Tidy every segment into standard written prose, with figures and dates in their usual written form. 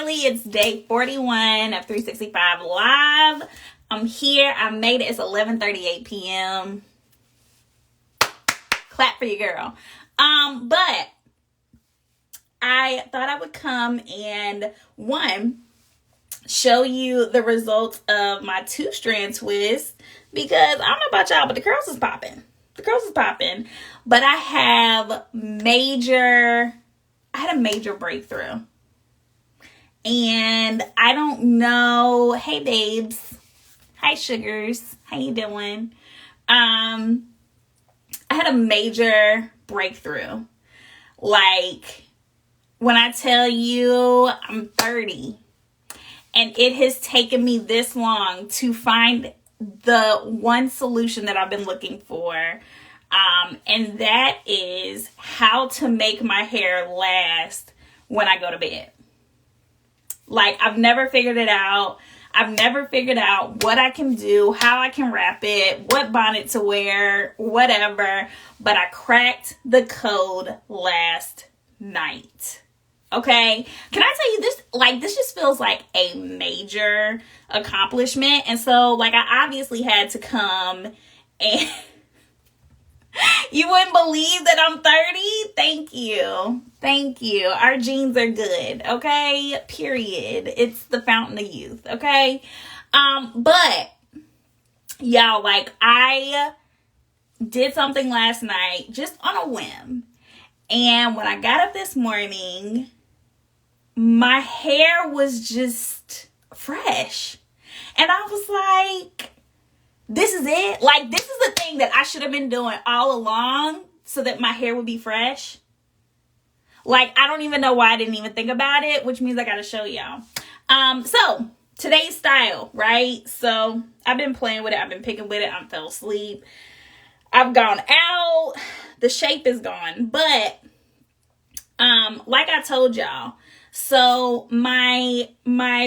Marlee. It's day 41 of 365 Live. I'm here. I made it. It's 11:38 p.m. Clap for your girl. But I thought I would come and show you the results of my 2-strand twist, because I don't know about y'all, but the curls is popping. But I had a major breakthrough. And I don't know. Hey babes. Hi sugars. How you doing? I had a major breakthrough. Like, when I tell you I'm 30 and it has taken me this long to find the one solution that I've been looking for, and that is how to make my hair last when I go to bed. Like, I've never figured it out. I've never figured out what I can do, how I can wrap it, what bonnet to wear, whatever. But I cracked the code last night. Okay? Can I tell you this? Like, this just feels like a major accomplishment. And so, like, I obviously had to come and... You wouldn't believe that I'm 30? Thank you. Our genes are good, okay? Period. It's the fountain of youth, okay? But, y'all, like, I did something last night just on a whim. And when I got up this morning, my hair was just fresh. And I was like... This is it. Like, this is the thing that I should have been doing all along so that my hair would be fresh. Like, I don't even know why I didn't even think about it, which means I got to show y'all. So today's style, right? So I've been playing with it. I've been picking with it. I fell asleep. I've gone out. The shape is gone. But, like I told y'all, so my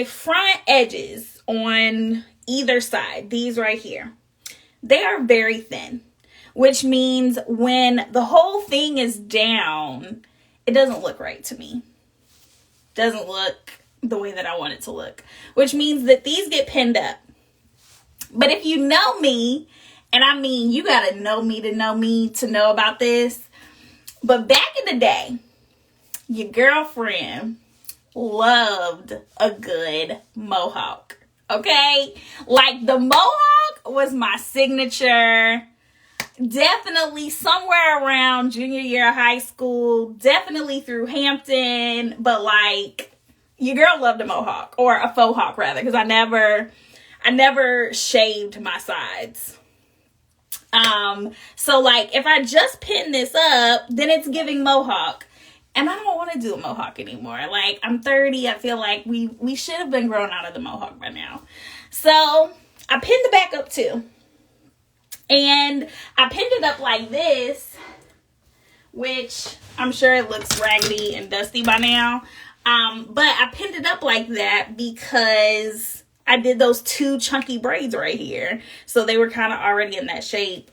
front edges on either side, these right here, they are very thin, which means when the whole thing is down, it doesn't look right to me. Doesn't look the way that I want it to look, which means that these get pinned up. But if you know me, and I mean, you gotta know me to know about this, but back in the day, your girlfriend loved a good mohawk. Okay, like the mohawk was my signature. Definitely somewhere around junior year of high school, definitely through Hampton, but like your girl loved a mohawk, or a faux hawk rather, because I never shaved my sides. So like if I just pin this up, then it's giving mohawk. And I don't want to do a mohawk anymore. Like, I'm 30. I feel like we should have been grown out of the mohawk by now. So, I pinned the back up too. And I pinned it up like this, which I'm sure it looks raggedy and dusty by now. But I pinned it up like that because I did those 2 chunky braids right here. So, they were kind of already in that shape.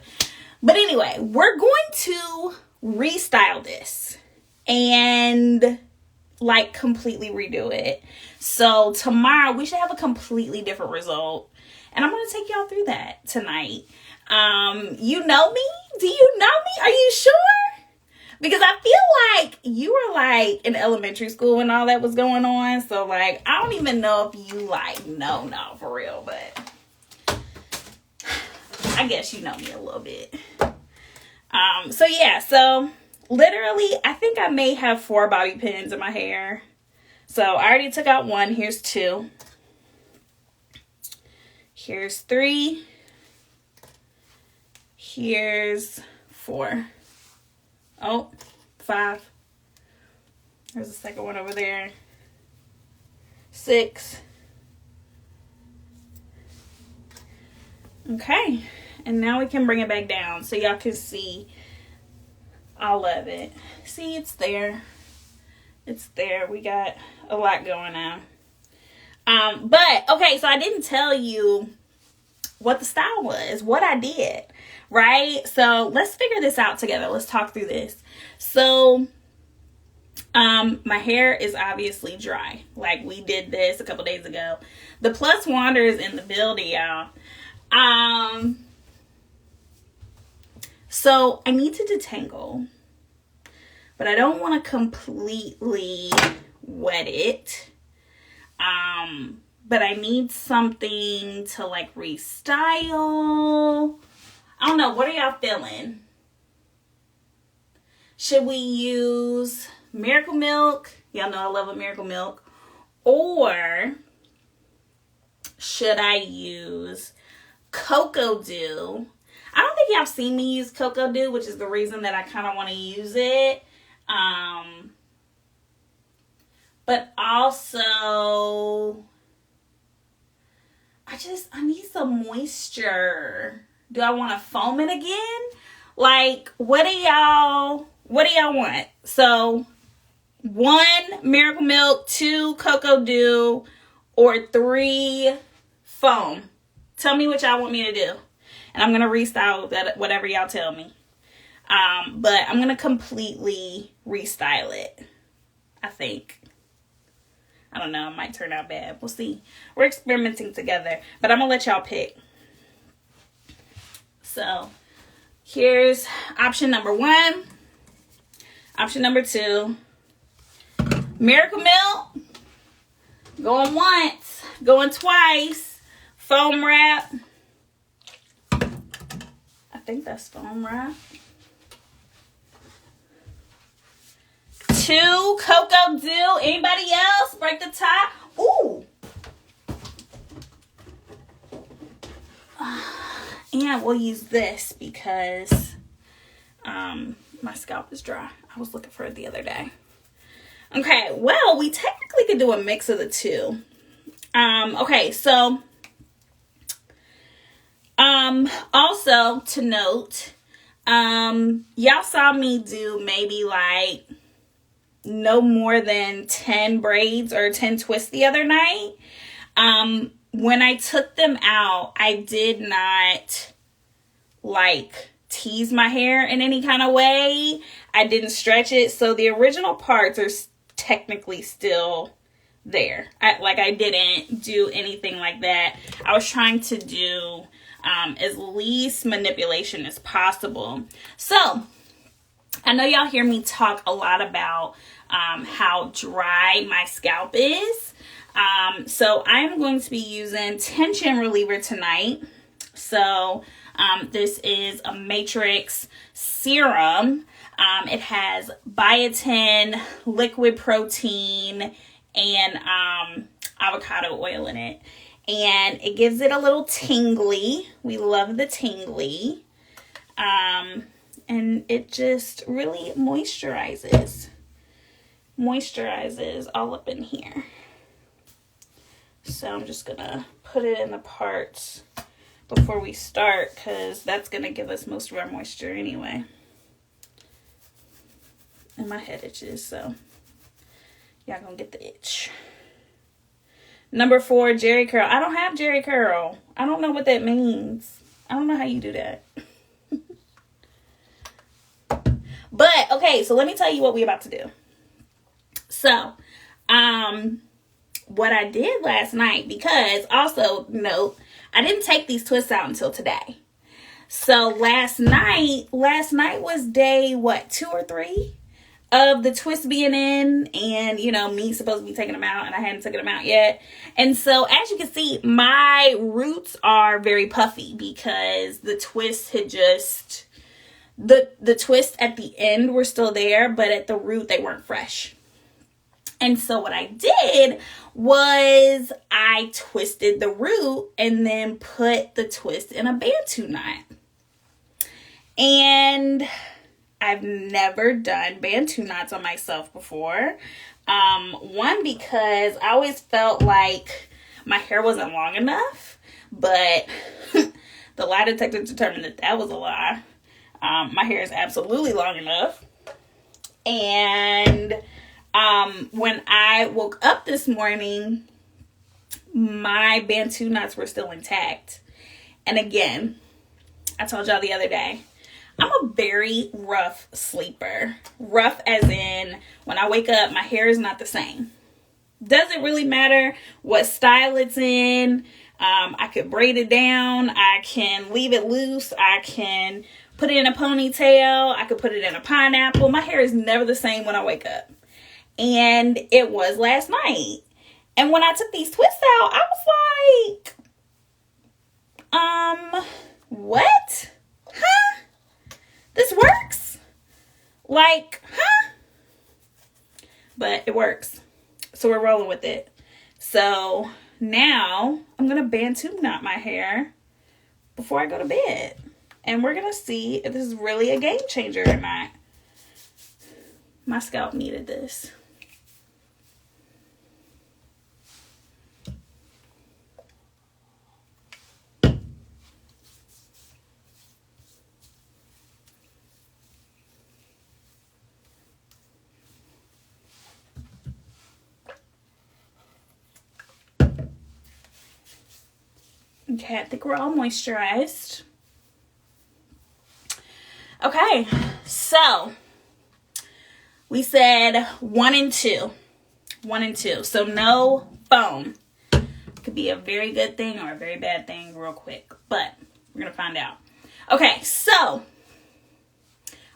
But anyway, we're going to restyle this and like completely redo it. So tomorrow we should have a completely different result, and I'm going to take y'all through that tonight. You know me? Do you know me? Are you sure? Because I feel like you were like in elementary school when all that was going on. So like, I don't even know if you like, no, for real, but I guess you know me a little bit. So yeah, so literally, I think I may have 4 bobby pins in my hair. So I already took out 1. Here's 2. Here's 3. Here's 4. Oh, 5. There's a second one over there. 6. Okay. And now we can bring it back down so y'all can see all of it. See, it's there. It's there. We got a lot going on. But, okay, so I didn't tell you what the style was, what I did, right? So let's figure this out together. Let's talk through this. So My hair is obviously dry. Like, we did this a couple days ago. The Plus Wander is in the building, y'all. So I need to detangle, but I don't want to completely wet it. But I need something to like restyle. I don't know. What are y'all feeling? Should we use Miracle Milk? Y'all know I love a Miracle Milk. Or should I use Cocoa Dew? I don't think y'all seen me use Cocoa Dew, which is the reason that I kind of want to use it. But also, I need some moisture. Do I want to foam it again? Like, what do y'all want? So, 1, Miracle Milk, 2, Cocoa Dew, or 3, foam. Tell me what y'all want me to do. And I'm going to restyle that, whatever y'all tell me. But I'm going to completely restyle it, I think. I don't know. It might turn out bad. We'll see. We're experimenting together. But I'm going to let y'all pick. So, here's option number 1. Option number 2. Miracle Milk. Going once. Going twice. Foam wrap. I think that's foam wrap. 2, Cocoa Dew. Anybody else? Break the top. Ooh. And we'll use this because my scalp is dry. I was looking for it the other day. Okay, well, we technically could do a mix of the two. Okay, so also to note, y'all saw me do maybe like no more than 10 braids or 10 twists the other night. When I took them out, I did not like tease my hair in any kind of way. I didn't stretch it. So the original parts are technically still there. I didn't do anything like that. I was trying to do as least manipulation as possible. So I know y'all hear me talk a lot about how dry my scalp is. So I'm going to be using tension reliever tonight. So this is a matrix serum. It has biotin, liquid protein, and avocado oil in it. And it gives it a little tingly. We love the tingly. And it just really moisturizes all up in here. So I'm just gonna put it in the parts before we start, because that's gonna give us most of our moisture anyway. And my head itches, so y'all gonna get the itch. Number 4, Jerry curl. I don't have Jerry curl. I don't know what that means. I don't know how you do that. But okay, so let me tell you what we're about to do. So, what I did last night, because also note, I didn't take these twists out until today. So last night was day, 2 or 3 of the twists being in, and me supposed to be taking them out, and I hadn't taken them out yet. And so as you can see, my roots are very puffy because the twists had just, the twists at the end were still there, but at the root they weren't fresh. And so what I did was I twisted the root and then put the twist in a Bantu knot. And I've never done Bantu knots on myself before. One, because I always felt like my hair wasn't long enough, but the lie detector determined that was a lie. My hair is absolutely long enough. And when I woke up this morning, my Bantu knots were still intact. And again, I told y'all the other day, I'm a very rough sleeper. Rough as in when I wake up, my hair is not the same. Doesn't really matter what style it's in. I could braid it down. I can leave it loose. I can put it in a ponytail. I could put it in a pineapple. My hair is never the same when I wake up. And it was last night. And when I took these twists out, I was like, what? Huh? This works? Like, huh? But it works. So we're rolling with it. So now I'm going to Bantu knot my hair before I go to bed. And we're going to see if this is really a game changer or not. My scalp needed this. Okay, I think we're all moisturized. Okay, so we said 1 and 2. 1 and 2. So no foam. Could be a very good thing or a very bad thing real quick, but we're going to find out. Okay, so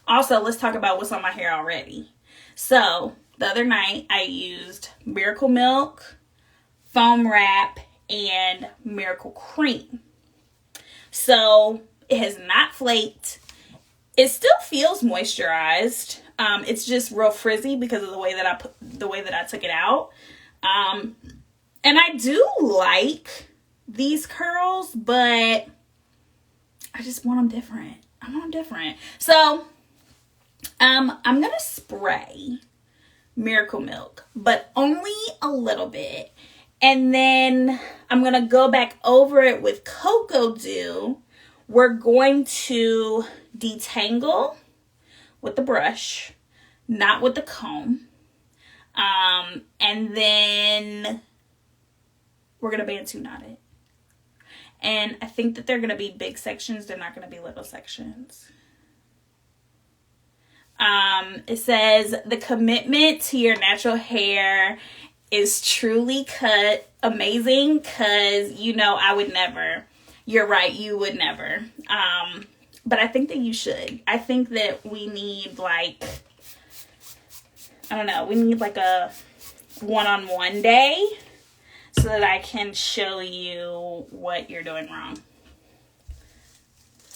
also let's talk about what's on my hair already. So the other night I used Miracle Milk, foam wrap, and Miracle Cream. So it has not flaked. It still feels moisturized. It's just real frizzy because of the way that I took it out. And I do like these curls, but I just want them different. I want them different. So I'm gonna spray Miracle Milk, but only a little bit. And then I'm going to go back over it with Cocoa Dew. We're going to detangle with the brush, not with the comb. And then we're going to Bantu knot it. And I think that they're going to be big sections. They're not going to be little sections. It says the commitment to your natural hair is truly cut amazing, because I would never. You're right, you would never. But I think that you should. I think that we need we need like a one-on-one day so that I can show you what you're doing wrong.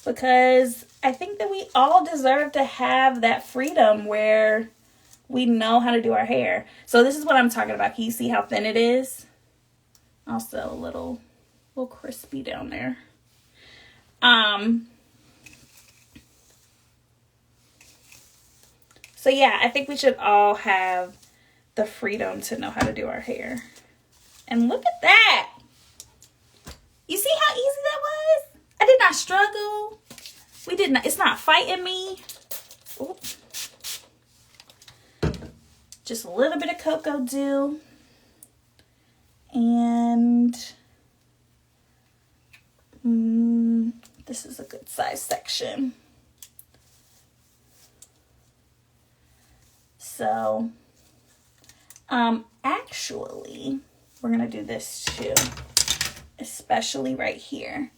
Because I think that we all deserve to have that freedom where we know how to do our hair. So this is what I'm talking about. Can you see how thin it is? Also a little crispy down there. So yeah, I think we should all have the freedom to know how to do our hair. And look at that. You see how easy that was? I did not struggle. It's not fighting me. Oops. Just a little bit of Cocoa Dew. And this is a good size section. So, actually, we're going to do this too, especially right here.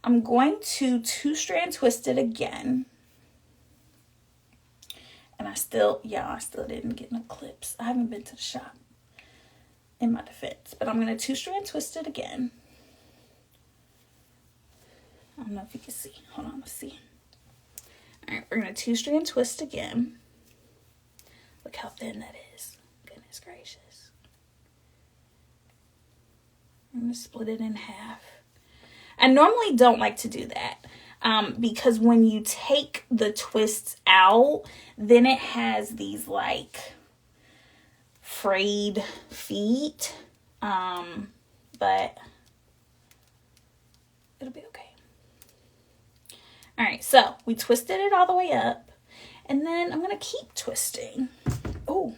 I'm going to 2-strand twist it again. And I still didn't get no clips. I haven't been to the shop, in my defense. But I'm going to 2-strand twist it again. I don't know if you can see. Hold on, let's see. All right, we're going to 2-strand twist again. Look how thin that is. Goodness gracious. I'm going to split it in half. I normally don't like to do that. Because when you take the twists out, then it has these frayed feet. But it'll be okay. All right, so we twisted it all the way up, and then I'm going to keep twisting. Oh,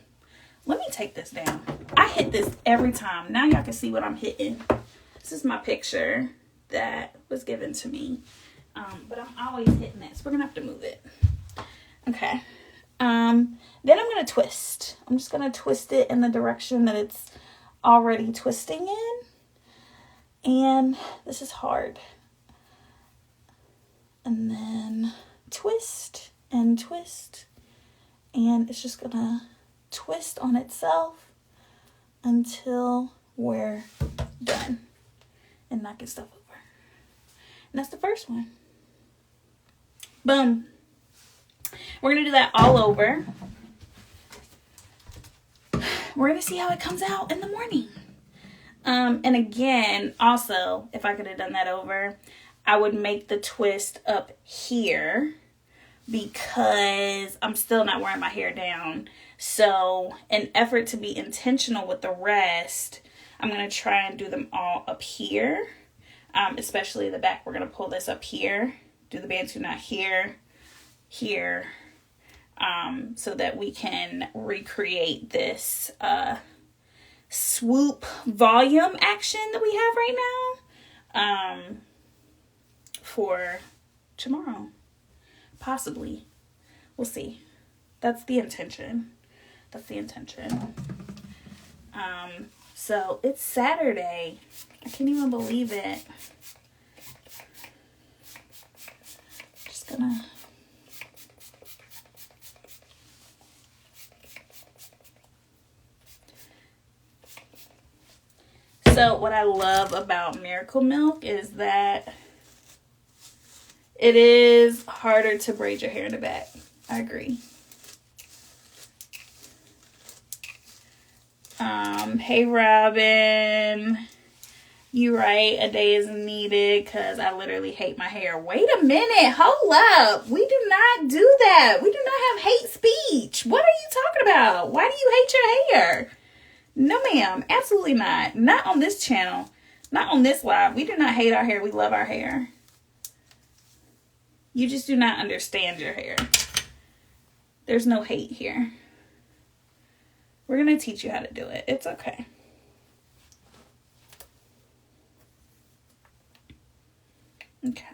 let me take this down. I hit this every time. Now y'all can see what I'm hitting. This is my picture that was given to me. but I'm always hitting it, so we're gonna have to move it. Okay. Then I'm gonna twist. I'm just gonna twist it in the direction that it's already twisting in. And this is hard. And then twist and twist. And it's just gonna twist on itself until we're done. And knocking stuff over. And that's the first one. Boom. We're going to do that all over. We're going to see how it comes out in the morning. And again, also, if I could have done that over, I would make the twist up here because I'm still not wearing my hair down. So, in effort to be intentional with the rest, I'm going to try and do them all up here, especially the back. We're going to pull this up here, do the Bantu knot here, here, so that we can recreate this swoop volume action that we have right now for tomorrow. Possibly. We'll see. That's the intention. That's the intention. So it's Saturday. I can't even believe it. Just gonna So what I love about Miracle Milk is that it is harder to braid your hair in the back. I agree. Hey Robin, you right, a day is needed because I literally hate my hair. Wait a minute, hold up. We do not do that. We do not have hate speech. What are you talking about? Why do you hate your hair? No ma'am, absolutely not. Not on this channel. Not on this live. We do not hate our hair. We love our hair. You just do not understand your hair. There's no hate here. We're going to teach you how to do it. It's okay. Okay.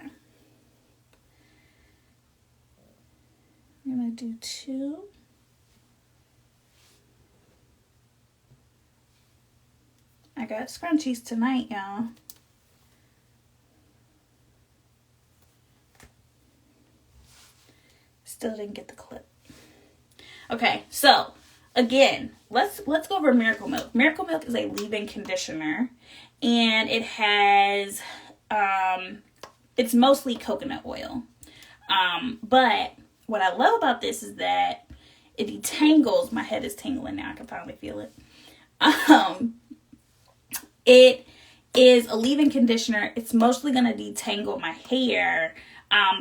I'm going to do 2. I got scrunchies tonight, y'all. Still didn't get the clip. Okay, so again, let's go over Miracle Milk. Miracle Milk is a leave-in conditioner, and it has it's mostly coconut oil. But what I love about this is that it detangles. My head is tingling now. I can finally feel it. It is a leave-in conditioner. It's mostly going to detangle my hair,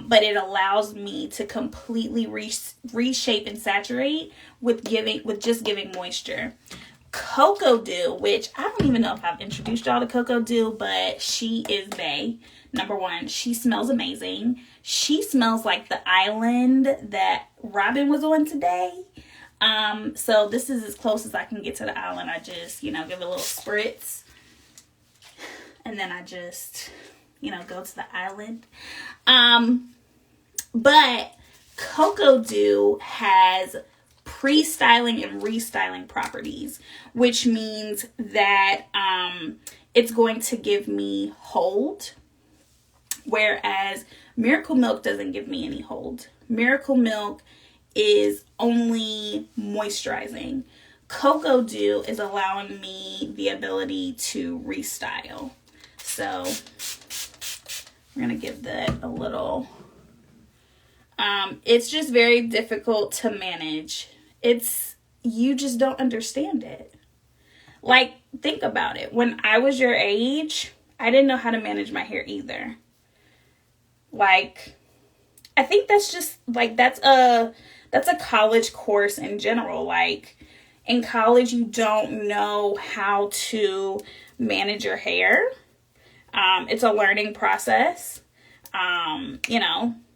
but it allows me to completely reshape and saturate with just giving moisture. Cocoa Dew, which I don't even know if I've introduced y'all to Cocoa Dew, but she is bae. Number one, she smells amazing. She smells like the island that Robin was on today. So this is as close as I can get to the island. I just, give it a little spritz. And then I just, go to the island. But Cocoa Dew has pre-styling and restyling properties, which means that it's going to give me hold, whereas Miracle Milk doesn't give me any hold. Miracle Milk is only moisturizing. Cocoa Dew is allowing me the ability to restyle. So we're going to give that a little, it's just very difficult to manage. You just don't understand it. Like, think about it. When I was your age, I didn't know how to manage my hair either. Like, I think that's just, like, that's a college course in general. Like, in college, you don't know how to manage your hair. It's a learning process.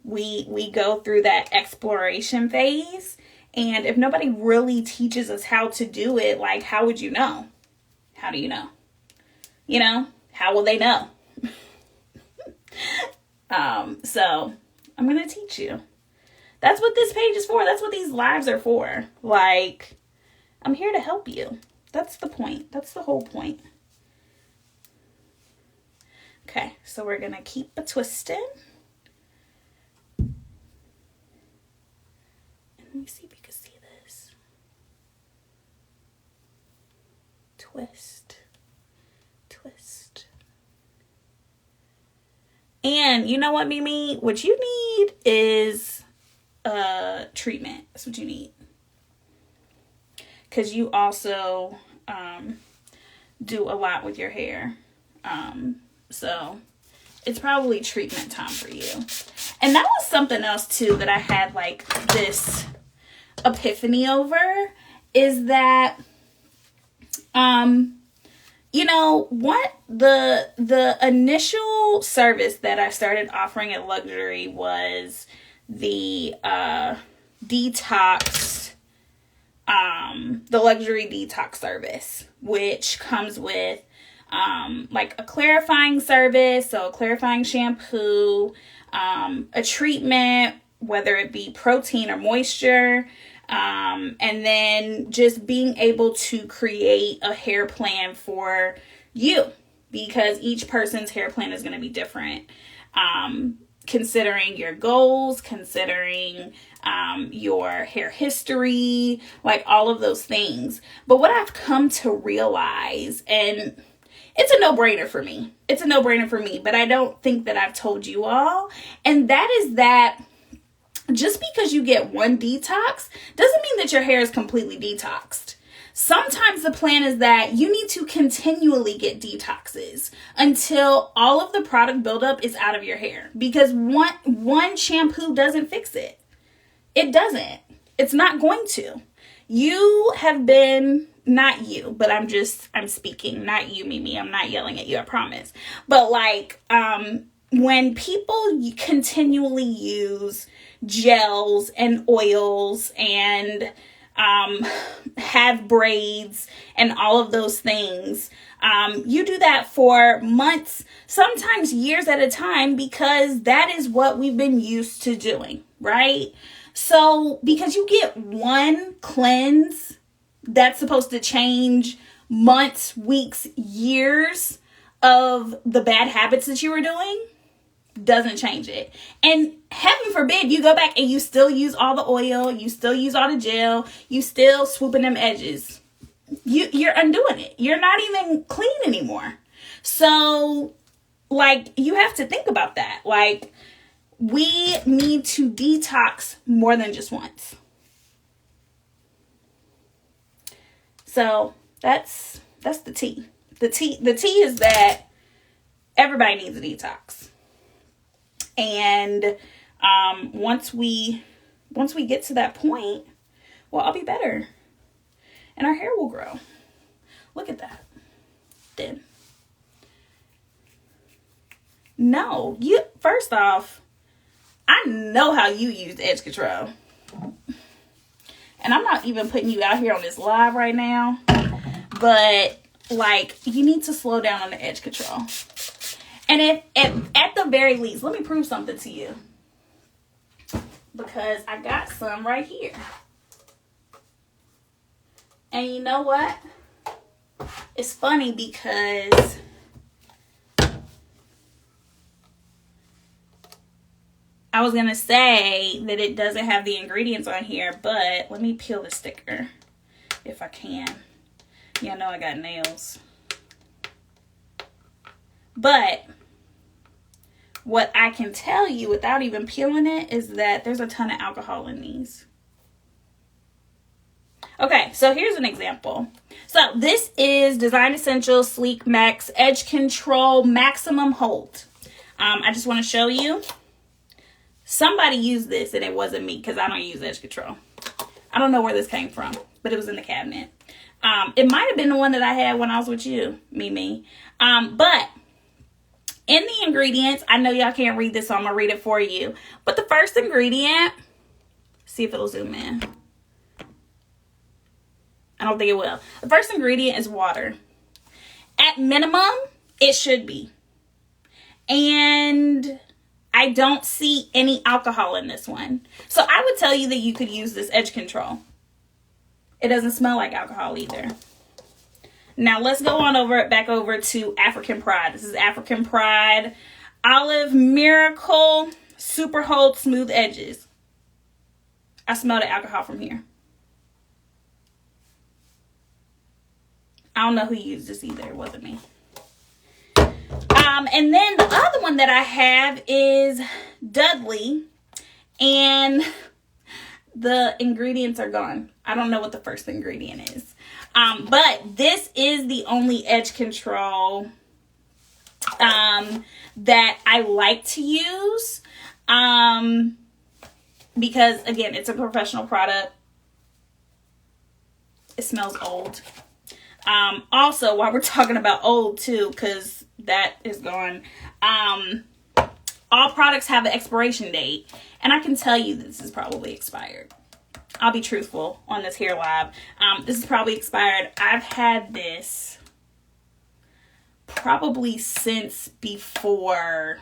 We go through that exploration phase. And if nobody really teaches us how to do it, like, how would you know? How do you know? How will they know? So I'm going to teach you. That's what this page is for. That's what these lives are for. Like, I'm here to help you. That's the point. That's the whole point. Okay, so we're going to keep a twisting. Let me see if you can see this. Twist. Twist. And you know what, Mimi? What you need is treatment. That's what you need. Because you also do a lot with your hair. So it's probably treatment time for you. And that was something else too that I had like this epiphany over, is that you know what, the initial service that I started offering at Luxury was the detox, the Luxury detox service, which comes with like a clarifying service, so a clarifying shampoo, a treatment, whether it be protein or moisture, and then just being able to create a hair plan for you, because each person's hair plan is going to be different, considering your goals, considering your hair history, like all of those things. But what I've come to realize, and it's a no-brainer for me. It's a no-brainer for me, but I don't think that I've told you all. And that is that just because you get one detox doesn't mean that your hair is completely detoxed. Sometimes the plan is that you need to continually get detoxes until all of the product buildup is out of your hair, because one shampoo doesn't fix it. It doesn't. It's not going to. You have been, not you, but I'm speaking, not you, Mimi. I'm not yelling at you, I promise. But like, when people continually use gels and oils and have braids and all of those things, you do that for months, sometimes years at a time, because that is what we've been used to doing, right? So because you get one cleanse that's supposed to change months, weeks, years of the bad habits that you were doing, doesn't change it. And heaven forbid you go back and you still use all the oil, you still use all the gel, you still swooping them edges. You're undoing it. You're not even clean anymore. So like, you have to think about that. Like, we need to detox more than just once. So that's the tea. The tea is that everybody needs a detox. And once we get to that point, well, I'll be better. And our hair will grow. Look at that. Then. No, first off, I know how you use edge control. And I'm not even putting you out here on this live right now. But, like, you need to slow down on the edge control. And at the very least, let me prove something to you. Because I got some right here. And you know what? It's funny because I was going to say that it doesn't have the ingredients on here, but let me peel the sticker if I can. Yeah, I know I got nails. But what I can tell you without even peeling it is that there's a ton of alcohol in these. Okay, so here's an example. So this is Design Essentials Sleek Max Edge Control Maximum Hold. I just want to show you. Somebody used this and it wasn't me, because I don't use edge control. I don't know where this came from, but it was in the cabinet. It might have been the one that I had when I was with you, Mimi. But in the ingredients, I know y'all can't read this, so I'm going to read it for you. But the first ingredient, see if it'll zoom in. I don't think it will. The first ingredient is water. At minimum, it should be. And I don't see any alcohol in this one. So I would tell you that you could use this edge control. It doesn't smell like alcohol either. Now let's go on back over to African Pride. This is African Pride Olive Miracle Super Hold Smooth Edges. I smell the alcohol from here. I don't know who used this either. It wasn't me. And then the other one that I have is Dudley. And the ingredients are gone. I don't know what the first ingredient is. But this is the only edge control that I like to use. Because, again, it's a professional product. It smells old. Also, while we're talking about old, too, because that is gone, all products have an expiration date. And I can tell you this is probably expired. I'll be truthful on this here live. This is probably expired. I've had this probably since before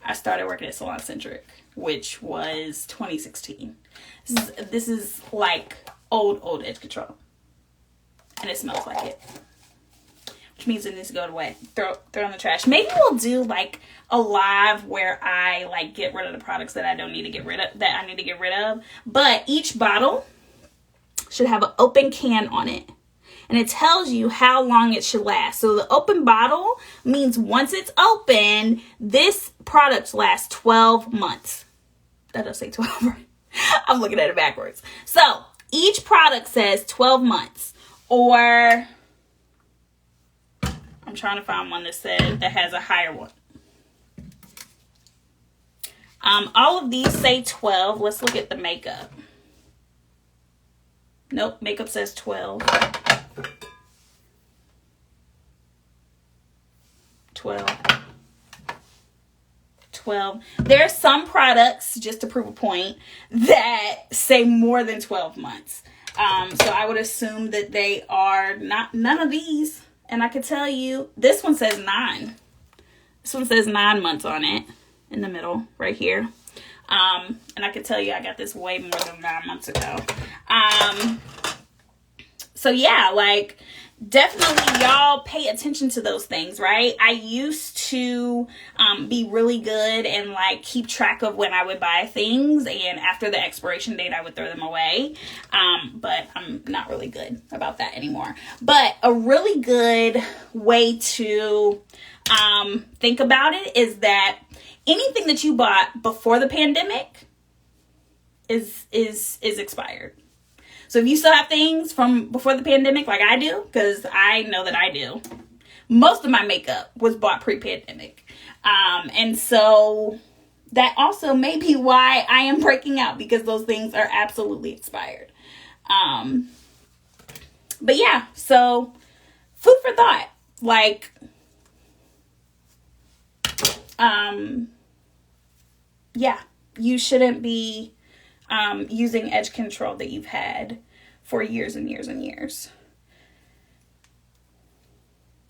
I started working at Salon Centric, which was 2016. This is like old edge control. And it smells like it. Which means it needs to go away. Throw in the trash. Maybe we'll do like a live where I like get rid of the products that I don't need to get rid of, that I need to get rid of. But each bottle should have an open can on it. And it tells you how long it should last. So the open bottle means once it's open, this product lasts 12 months. That does say 12, right? I'm looking at it backwards. So each product says 12 months. Or I'm trying to find one that has a higher one. All of these say 12. Let's look at the makeup. Nope, makeup says 12. 12. There are some products, just to prove a point, that say more than 12 months. So I would assume that they are none of these. And I could tell you, this one says 9. This one says 9 months on it in the middle right here. And I could tell you I got this way more than 9 months ago. So yeah, like definitely y'all pay attention to those things, right? I used to be really good and like keep track of when I would buy things, and after the expiration date I would throw them away. But I'm not really good about that anymore. But a really good way to think about it is that anything that you bought before the pandemic is expired. So if you still have things from before the pandemic, like I do, because I know that I do, most of my makeup was bought pre-pandemic. And so that also may be why I am breaking out, because those things are absolutely expired. But yeah, so food for thought. Like, yeah, you shouldn't be using edge control that you've had for years and years and years.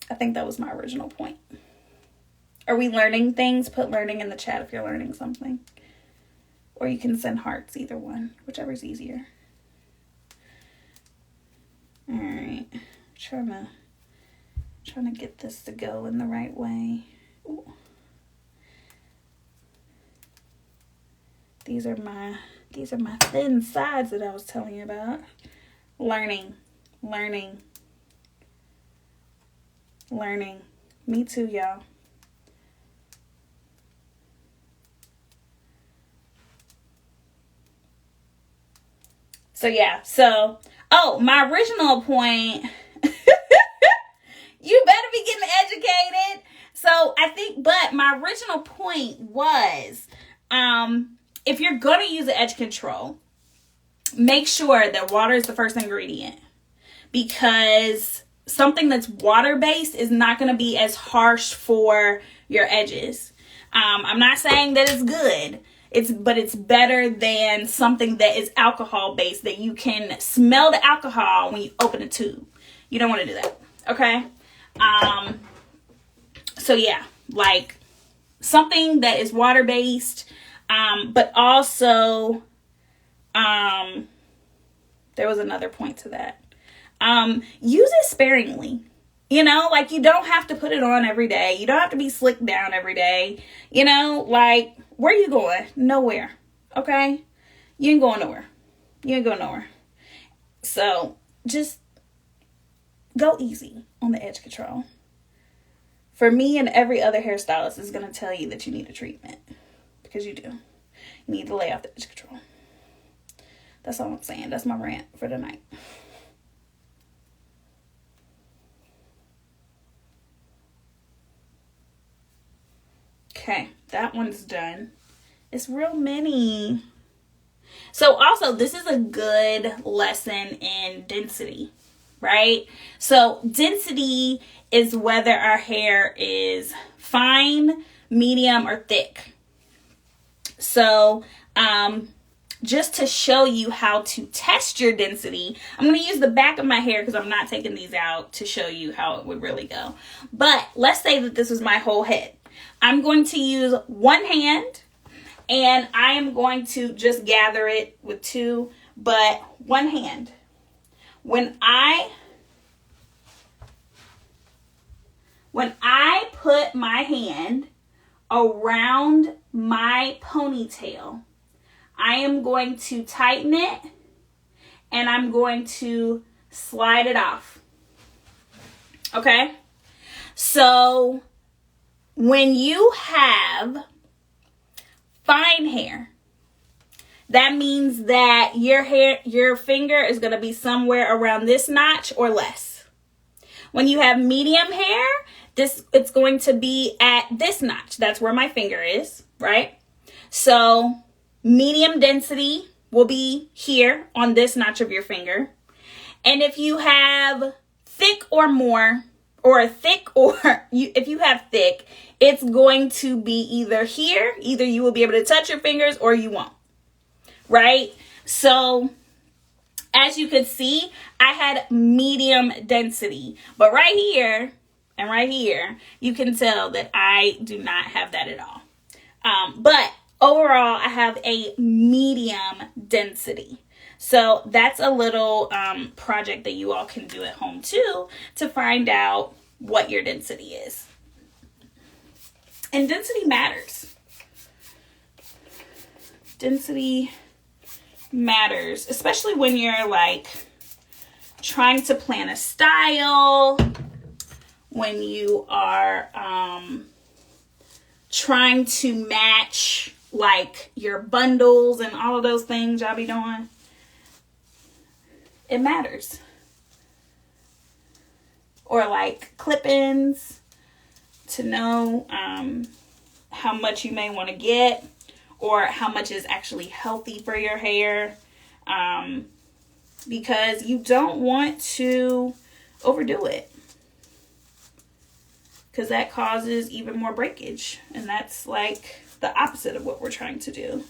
I think that was my original point. Are we learning things? Put learning in the chat if you're learning something. Or you can send hearts, either one, whichever's easier. All right, trying to get this to go in the right way. Ooh. These are my thin sides that I was telling you about. Learning. Me too, y'all. So yeah, my original point, you better be getting educated. So I think, but my original point was, if you're going to use an edge control, make sure that water is the first ingredient, because something that's water-based is not going to be as harsh for your edges. I'm not saying that it's good. But it's better than something that is alcohol-based, that you can smell the alcohol when you open a tube. You don't want to do that. Okay? So yeah, like, something that is water-based, but also, there was another point to that. Use it sparingly. You know, like, you don't have to put it on every day. You don't have to be slicked down every day. You know, like, where are you going? Nowhere. Okay? You ain't going nowhere. You ain't going nowhere. So, just go easy on the edge control. For me and every other hairstylist is going to tell you that you need a treatment. Because you do. You need to lay off the edge control. That's all I'm saying. That's my rant for tonight. Okay, that one's done. It's real many. So also, this is a good lesson in density, right? So density is whether our hair is fine, medium, or thick. So just to show you how to test your density, I'm going to use the back of my hair because I'm not taking these out to show you how it would really go. But let's say that this was my whole head. I'm going to use one hand, and I am going to just gather it with two, but one hand. When I put my hand around my ponytail, I am going to tighten it, and I'm going to slide it off. Okay? So when you have fine hair, that means that your finger is going to be somewhere around this notch or less. When you have medium hair, it's going to be at this notch. That's where my finger is, right? So medium density will be here on this notch of your finger. And if you have thick or more, if you have thick, it's going to be either here, either you will be able to touch your fingers or you won't, right? So as you can see, I had medium density, but right here and right here, you can tell that I do not have that at all. But overall, I have a medium density. So that's a little project that you all can do at home too to find out what your density is. And density matters. Density matters, especially when you're like trying to plan a style, when you are trying to match like your bundles and all of those things y'all be doing. It matters. Or like clip-ins to know how much you may want to get or how much is actually healthy for your hair, because you don't want to overdo it, because that causes even more breakage, and that's like the opposite of what we're trying to do.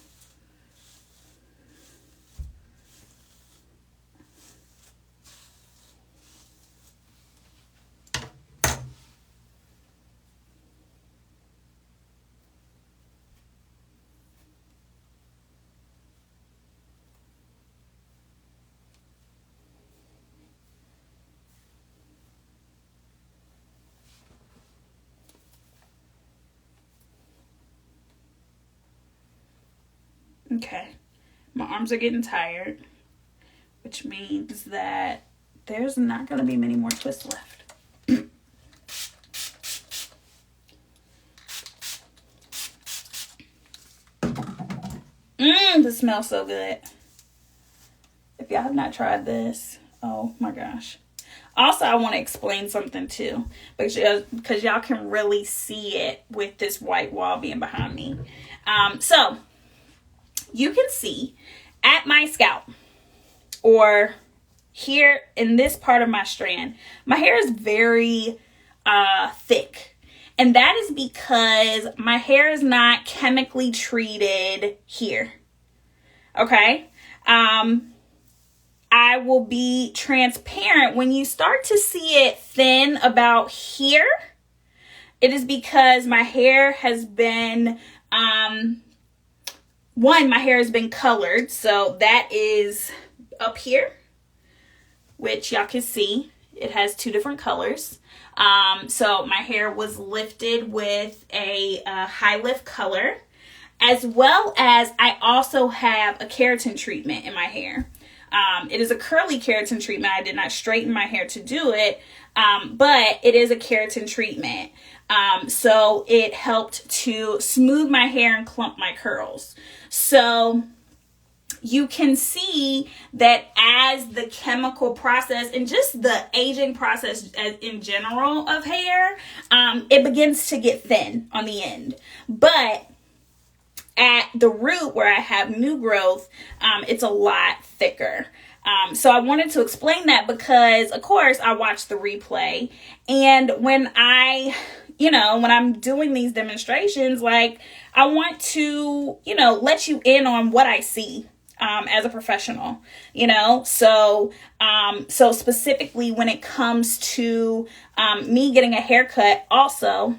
Okay, my arms are getting tired, which means that there's not going to be many more twists left. This smells so good. If y'all have not tried this, oh my gosh. Also, I want to explain something too, because y'all can really see it with this white wall being behind me. So you can see at my scalp, or here in this part of my strand, my hair is very thick. And that is because my hair is not chemically treated here. Okay? I will be transparent. When you start to see it thin about here, It is because my hair has been, my hair has been colored. So that is up here, which y'all can see. It has two different colors. So my hair was lifted with a high lift color, as well as I also have a keratin treatment in my hair. It is a curly keratin treatment. I did not straighten my hair to do it, but it is a keratin treatment. So it helped to smooth my hair and clump my curls. So you can see that as the chemical process and just the aging process in general of hair, it begins to get thin on the end. But at the root where I have new growth, it's a lot thicker. So I wanted to explain that because, of course, I watched the replay. And when I'm doing these demonstrations, like, I want to, let you in on what I see as a professional, so specifically when it comes to me getting a haircut, also,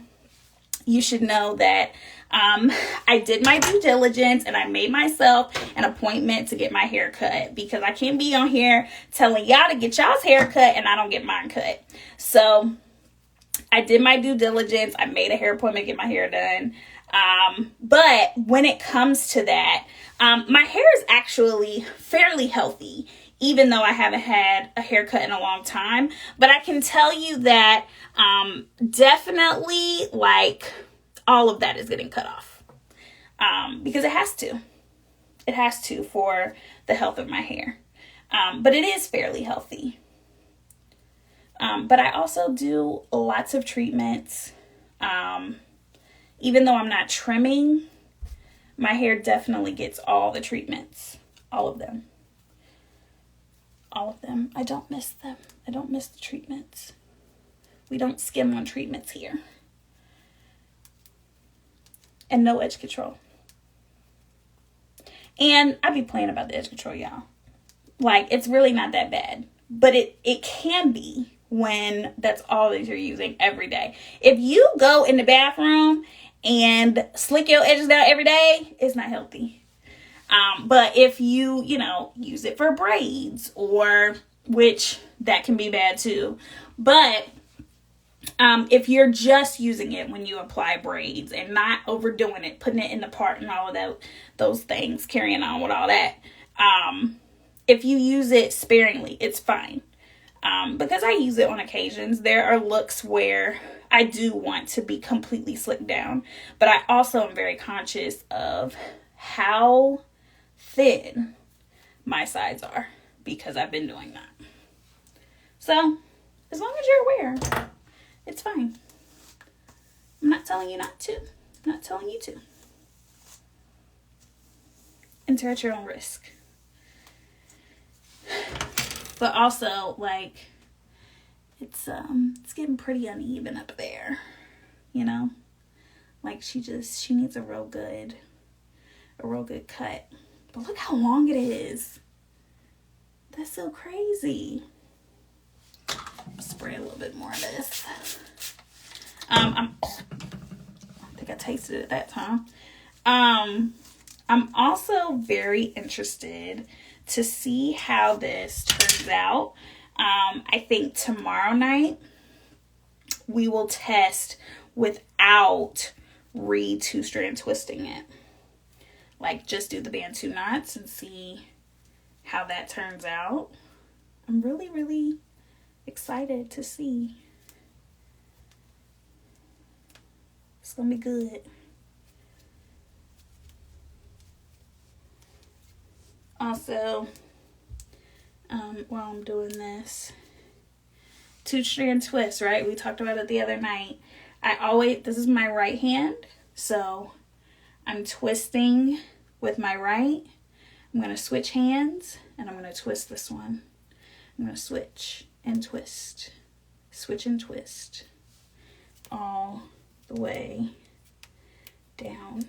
you should know that I did my due diligence and I made myself an appointment to get my hair cut, because I can't be on here telling y'all to get y'all's hair cut and I don't get mine cut. So I did my due diligence. I made a hair appointment to get my hair done. But when it comes to that, my hair is actually fairly healthy, even though I haven't had a haircut in a long time. But I can tell you that definitely, like, all of that is getting cut off, because it has to. It has to for the health of my hair. But it is fairly healthy. But I also do lots of treatments. Even though I'm not trimming, my hair definitely gets all the treatments. All of them. All of them. I don't miss them. I don't miss the treatments. We don't skim on treatments here. And no edge control. And I be playing about the edge control, y'all. Like, it's really not that bad. But it can be when that's all that you're using every day. If you go in the bathroom and slick your edges down every day, it's not healthy. But if you use it for braids, which that can be bad too. But if you're just using it when you apply braids and not overdoing it, putting it in the part and all of those things, carrying on with all that, if you use it sparingly, it's fine. Because I use it on occasions. There are looks where I do want to be completely slicked down, but I also am very conscious of how thin my sides are, because I've been doing that. So, as long as you're aware, it's fine. I'm not telling you not to. I'm not telling you to. Enter at your own risk. But also, like, it's getting pretty uneven up there, Like, she needs a real good cut. But look how long it is. That's so crazy. I'll spray a little bit more of this. I think I tasted it that time. I'm also very interested to see how this turns out. I think tomorrow night we will test without two-strand twisting it. Like, just do the Bantu knots and see how that turns out. I'm really, really excited to see. It's gonna be good. Also, while I'm doing this, two-strand twist, right? We talked about it the other night. This is my right hand, so I'm twisting with my right. I'm going to switch hands, and I'm going to twist this one. I'm going to switch and twist, switch and twist, all the way down.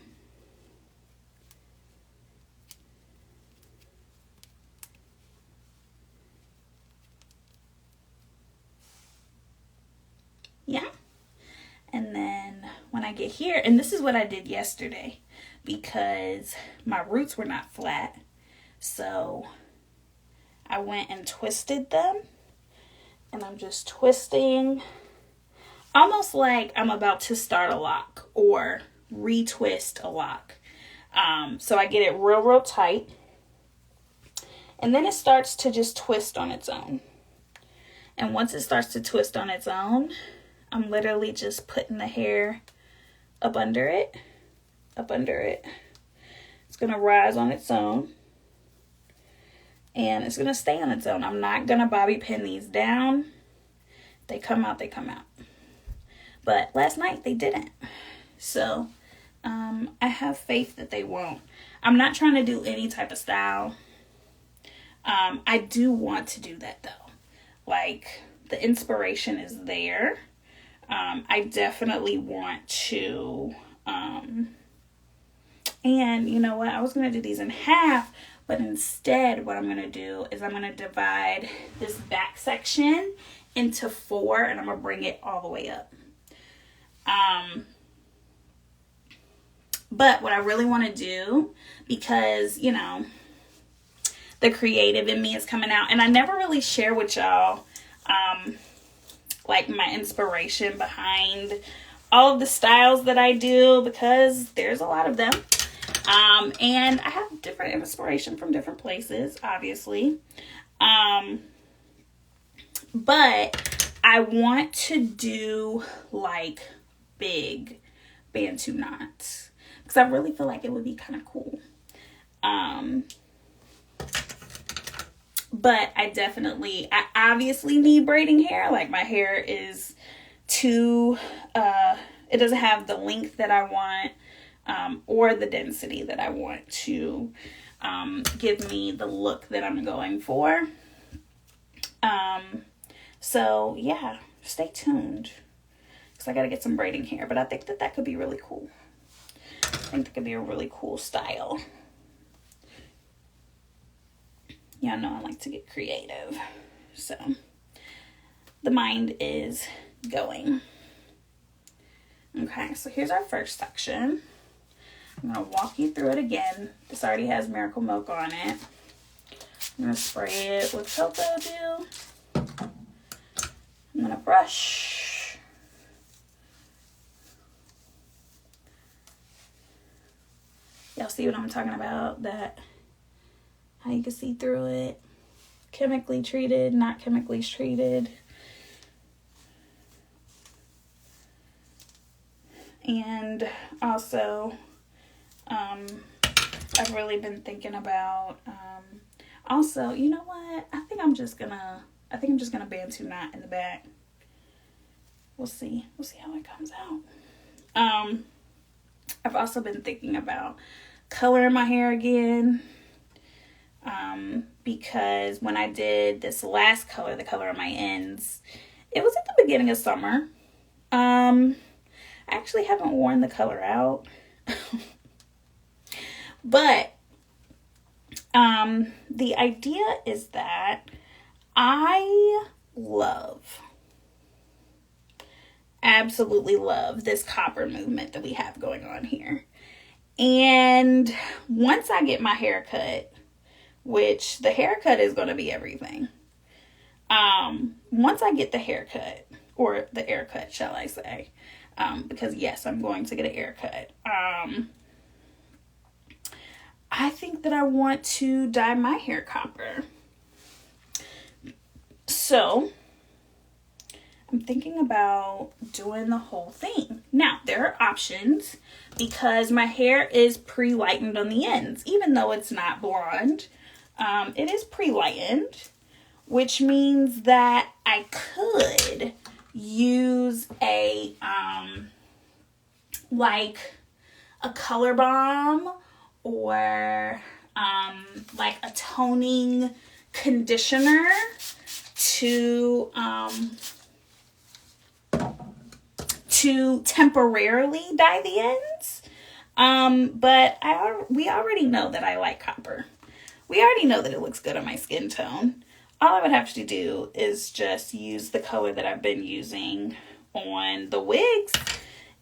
Yeah. And then I get here, and this is what I did yesterday because my roots were not flat. So I went and twisted them, and I'm just twisting almost like I'm about to start a lock or retwist a lock. So I get it real tight, and then it starts to just twist on its own. And once it starts to twist on its own, I'm literally just putting the hair up under it. It's going to rise on its own. And it's going to stay on its own. I'm not going to bobby pin these down. They come out, they come out. But last night they didn't. So I have faith that they won't. I'm not trying to do any type of style. I do want to do that though. Like, the inspiration is there. I definitely want to, and you know what? I was going to do these in half, but instead what I'm going to do is I'm going to divide this back section into 4, and I'm going to bring it all the way up. But what I really want to do, because, you know, the creative in me is coming out, and I never really share with y'all, like my inspiration behind all of the styles that I do, because there's a lot of them. And I have different inspiration from different places, obviously. But I want to do like big Bantu knots, because I really feel like it would be kind of cool. But I obviously need braiding hair. Like, my hair is too, it doesn't have the length that I want, or the density that I want to give me the look that I'm going for. So yeah, stay tuned, because I got to get some braiding hair. But I think that could be really cool. I think that could be a really cool style. Y'all know I like to get creative. So the mind is going. Okay, so here's our first section. I'm going to walk you through it again. This already has Miracle Milk on it. I'm going to spray it with cocoa dew. I'm going to brush. Y'all see what I'm talking about? That how you can see through it. Chemically treated, not chemically treated. And also, I've really been thinking about, also, you know what? I think I'm just gonna Bantu knot in the back. We'll see how it comes out. I've also been thinking about coloring my hair again. Because when I did this last color, the color on my ends, it was at the beginning of summer. I actually haven't worn the color out. But the idea is that I absolutely love this copper movement that we have going on here. And once I get my hair cut, which the haircut is going to be everything. Once I get the haircut, or the haircut, shall I say, because yes, I'm going to get a haircut. I think that I want to dye my hair copper. So I'm thinking about doing the whole thing. Now, there are options, because my hair is pre-lightened on the ends, even though it's not blonde. It is pre-lightened, which means that I could use a, like a color balm, or, like a toning conditioner to temporarily dye the ends. But we already know that I like copper. We already know that it looks good on my skin tone. All I would have to do is just use the color that I've been using on the wigs,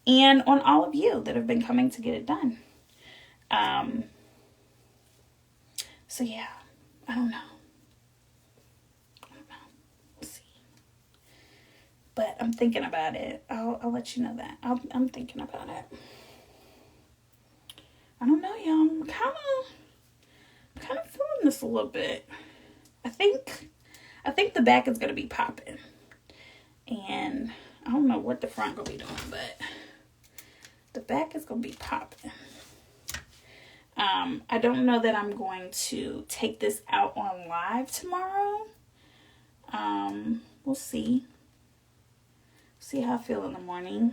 and on all of you that have been coming to get it done. So yeah, I don't know. We'll see. But I'm thinking about it. I'll let you know that. I'm thinking about it. I don't know, y'all. I'm kind of feeling this a little bit. I think the back is gonna be popping, and I don't know what the front gonna be doing, but the back is gonna be popping. I don't know that I'm going to take this out on live tomorrow. We'll see. See how I feel in the morning.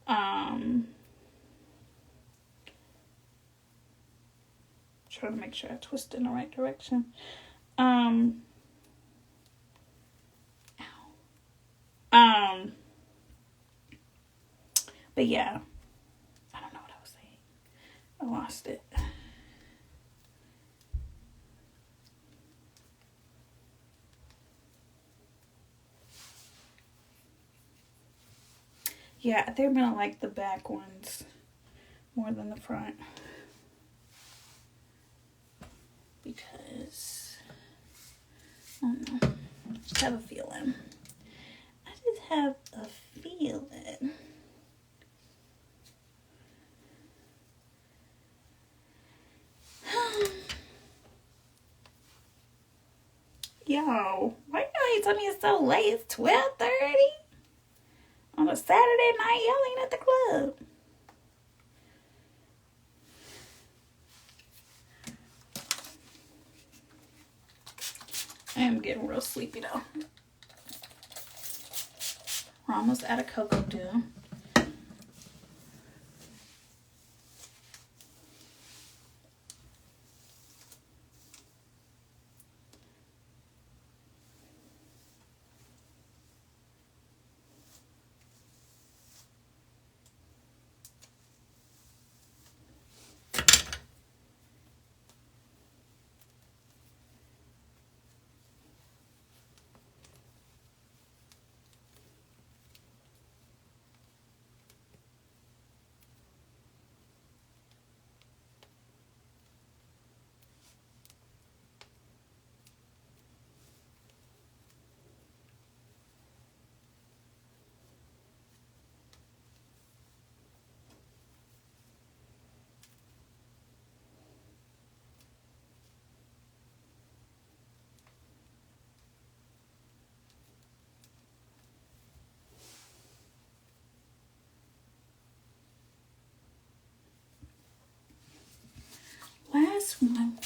Trying to make sure I twist in the right direction. But yeah, I don't know what I was saying. I lost it. Yeah, I think I'm gonna like the back ones more than the front, because I don't know. I just have a feeling. Yo, why you telling me it's so late? It's 12:30 on a Saturday night. Y'all ain't at the club. I am getting real sleepy though. We're almost out of cocoa dew. Last one.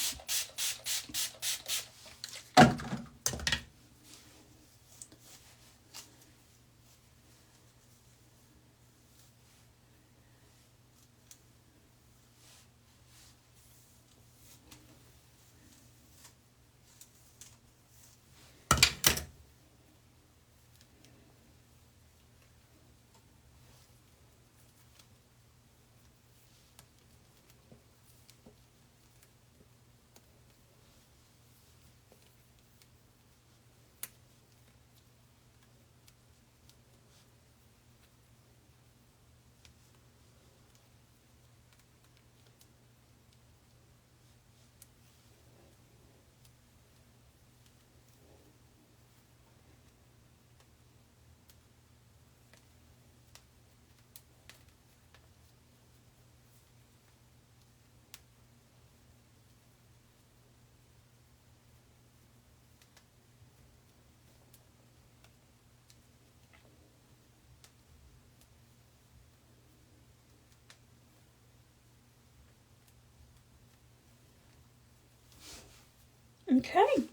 Okay,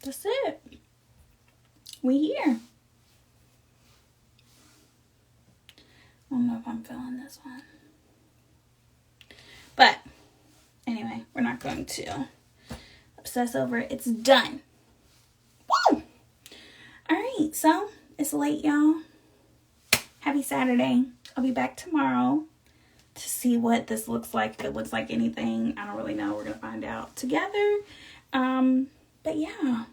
that's it. We here. I don't know if I'm feeling this one. But anyway, we're not going to obsess over it. It's done. Woo! Alright, so it's late, y'all. Happy Saturday. I'll be back tomorrow to see what this looks like. If it looks like anything, I don't really know. We're going to find out together. But yeah.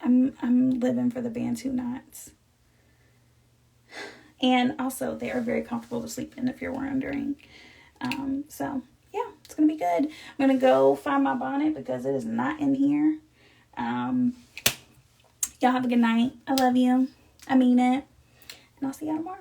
I'm living for the Bantu knots. And also, they are very comfortable to sleep in if you're wondering. So, yeah, it's going to be good. I'm going to go find my bonnet because it is not in here. Y'all have a good night. I love you. I mean it. And I'll see y'all tomorrow.